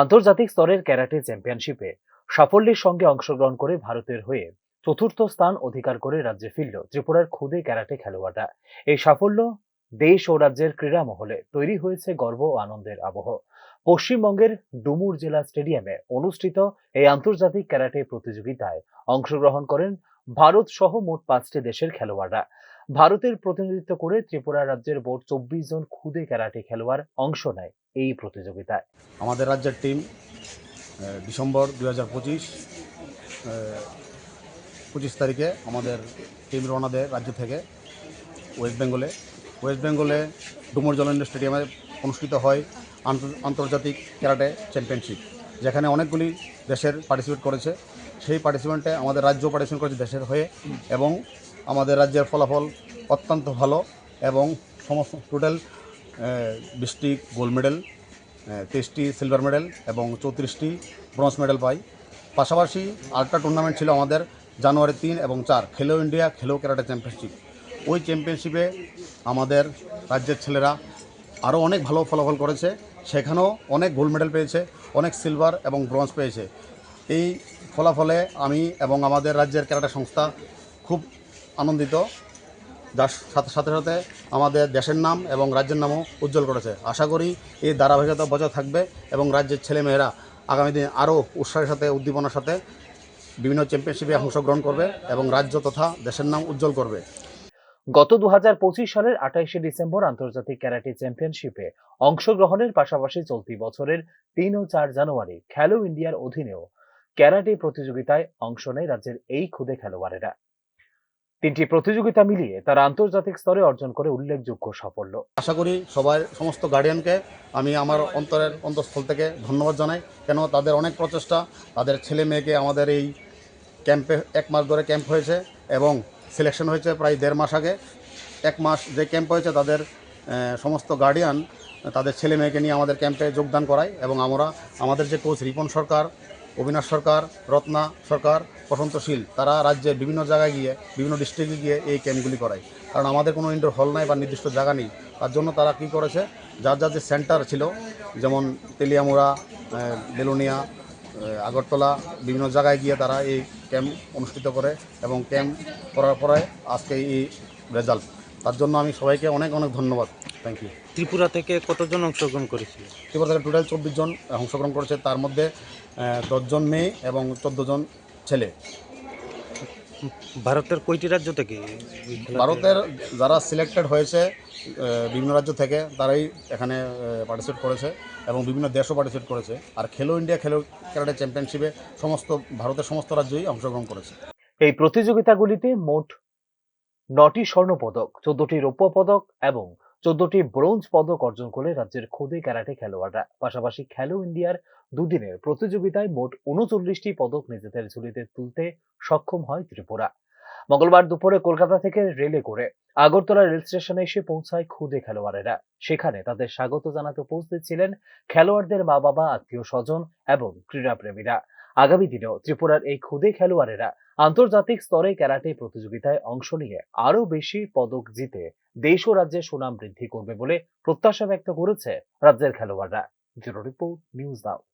আন্তর্জাতিক স্তরের ক্যারাটে চ্যাম্পিয়নশিপে সাফল্যের সঙ্গে অংশগ্রহণ করে ভারতের হয়ে চতুর্থ স্থান অধিকার করে রাজ্যে ফিরল ত্রিপুরার খুদে ক্যারাটে খেলোয়াড়রা। এই সাফল্য দেশ ও রাজ্যের ক্রীড়া মহলে তৈরি হয়েছে গর্ব ও আনন্দের আবহ। পশ্চিমবঙ্গের ডুমুর জেলা স্টেডিয়ামে অনুষ্ঠিত এই আন্তর্জাতিক ক্যারাটে প্রতিযোগিতায় অংশগ্রহণ করেন ভারত সহ মোট 5টি দেশের খেলোয়াড়রা। ভারতের প্রতিনিধিত্ব করে ত্রিপুরা রাজ্যের মোট 24 জন খুদে ক্যারাটে খেলোয়াড় অংশ নেয় এই প্রতিযোগিতায়। আমাদের রাজ্যের টিম ডিসেম্বর 2025 তারিখে আমাদের টিম রওনা দেয় রাজ্য থেকে ওয়েস্ট বেঙ্গলে ডুমুর জলেন্দ্র স্টেডিয়ামে অনুষ্ঠিত হয় আন্তর্জাতিক ক্যারাটে চ্যাম্পিয়নশিপ, যেখানে অনেকগুলি দেশের পার্টিসিপেট করেছে। সেই পার্টিসিপেন্টে আমাদের রাজ্য পার্টিসিপেট করেছে দেশের হয়ে, এবং আমাদের রাজ্যের ফলাফল অত্যন্ত ভালো, এবং সমস্ত টোটাল 20টি গোল্ড মেডেল, 23টি সিলভার মেডেল এবং 34টি ব্রোঞ্জ মেডেল পাই। পাশাপাশি আরেকটা টুর্নামেন্ট ছিল আমাদের জানুয়ারি 3 এবং 4, খেলো ইন্ডিয়া খেলো ক্যারাটে চ্যাম্পিয়নশিপ। ওই চ্যাম্পিয়নশিপে আমাদের রাজ্যের ছেলেরা আরও অনেক ভালো ফলাফল করেছে, সেখানেও অনেক গোল্ড মেডেল পেয়েছে, অনেক সিলভার এবং ব্রোঞ্জ পেয়েছে। এই ফলাফলে আমি এবং আমাদের রাজ্যের ক্যারাটে সংস্থা খুব আনন্দিত, যার সাথে সাথে আমাদের দেশের নাম এবং রাজ্যের নামও উজ্জ্বল করেছে। আশা করি এই ধারাবাহিকতা বজায় থাকবে এবং রাজ্যের ছেলেমেয়েরা আগামী দিনে আরও উৎসাহের সাথে উদ্দীপনার সাথে বিভিন্ন চ্যাম্পিয়নশিপে অংশগ্রহণ করবে এবং রাজ্য তথা দেশের নাম উজ্জ্বল করবে। গত 2025 সালের 28শে ডিসেম্বর আন্তর্জাতিক ক্যারাটে চ্যাম্পিয়নশিপে অংশগ্রহণের পাশাপাশি চলতি বছরের 3 ও 4 জানুয়ারি খেলো ইন্ডিয়ার অধীনেও ক্যারাটে প্রতিযোগিতায় অংশ নেয় রাজ্যের এই খুদে খেলোয়াড়েরা। 3টি প্রতিযোগিতা মিলিয়ে তারা আন্তর্জাতিক স্তরে অর্জন করে উল্লেখযোগ্য সাফল্য। আশা করি সমস্ত গার্ডিয়ানকে আমি আমার অন্তঃস্থল থেকে ধন্যবাদ জানাই, কেন তাদের অনেক প্রচেষ্টা, তাদের ছেলে মেয়েকে আমাদের এই ক্যাম্পে 1 মাস ধরে ক্যাম্প হয়েছে এবং সিলেকশন হয়েছে প্রায় 1.5 মাস আগে। 1 মাস যে ক্যাম্প হয়েছে তাদের সমস্ত গার্ডিয়ান তাদের ছেলে মেয়েকে নিয়ে আমাদের ক্যাম্পে যোগদান করায়, এবং আমাদের যে কোচ রিপন সরকার, অবিনাশ সরকার, রত্না সরকার, প্রশান্তশীল, তারা রাজ্যের বিভিন্ন জায়গায় গিয়ে বিভিন্ন ডিস্ট্রিক্টে গিয়ে এই ক্যাম্পগুলি করায়। কারণ আমাদের কোনো ইনডোর হল নাই বা নির্দিষ্ট জায়গা নেই, তার জন্য তারা কী করেছে, যার যে সেন্টার ছিল, যেমন তেলিয়ামুড়া, বেলুনিয়া, আগরতলা, বিভিন্ন জায়গায় গিয়ে তারা এই ক্যাম্প অনুষ্ঠিত করে, এবং ক্যাম্প করার পরে আজকে এই রেজাল্ট। তার জন্য আমি সবাইকে অনেক অনেক ধন্যবাদ। Thank you. ত্রিপুরা থেকে কতজন অংশগ্রহণ করেছিল? ত্রিপুরা থেকে টোটাল 24 জন অংশগ্রহণ করেছে, তার মধ্যে 10 জন মেয়ে এবং 14 জন ছেলে। ভারতের কয়টি রাজ্য থেকে? ভারতের যারা সিলেক্টেড হয়েছে বিভিন্ন রাজ্য থেকে, তারাই এখানে পার্টিসিপেট করেছে, এবং বিভিন্ন দেশও পার্টিসিপেট করেছে। আর খেলো ইন্ডিয়া খেলো ক্যারাটে চ্যাম্পিয়নশিপে ভারতের সমস্ত রাজ্যই অংশগ্রহণ করেছে। এই প্রতিযোগিতাগুলিতে মোট 9টি স্বর্ণ পদক, 14টি রৌপ্য পদক এবং 14টি ব্রোঞ্জ পদক অর্জন করে রাজ্যের খুদে ক্যারাটে খেলোয়াড়রা। পাশাপাশি খেলো ইন্ডিয়ার দুদিনের প্রতিযোগিতায় মোট 39টি পদক নিজেদের ঝুলিতে তুলতে সক্ষম হয় ত্রিপুরা। মঙ্গলবার দুপুরে কলকাতা থেকে রেলে করে আগরতলা রেল স্টেশনে এসে পৌঁছায় খুদে খেলোয়াড়েরা। সেখানে তাদের স্বাগত জানাতে উপস্থিত ছিলেন খেলোয়াড়দের মা বাবা, আত্মীয় স্বজন এবং ক্রীড়াপ্রেমীরা। আগামী দিনেও ত্রিপুরার এই খুদে খেলোয়াড়েরা আন্তর্জাতিক স্তরে ক্যারাটে প্রতিযোগিতায় অংশ নিয়ে আরো বেশি পদক জিতে দেশ ও রাজ্যের সুনাম বৃদ্ধি করবে বলে প্রত্যাশা ব্যক্ত করেছে রাজ্যের খেলোয়াড়রা। Bureau report, news now.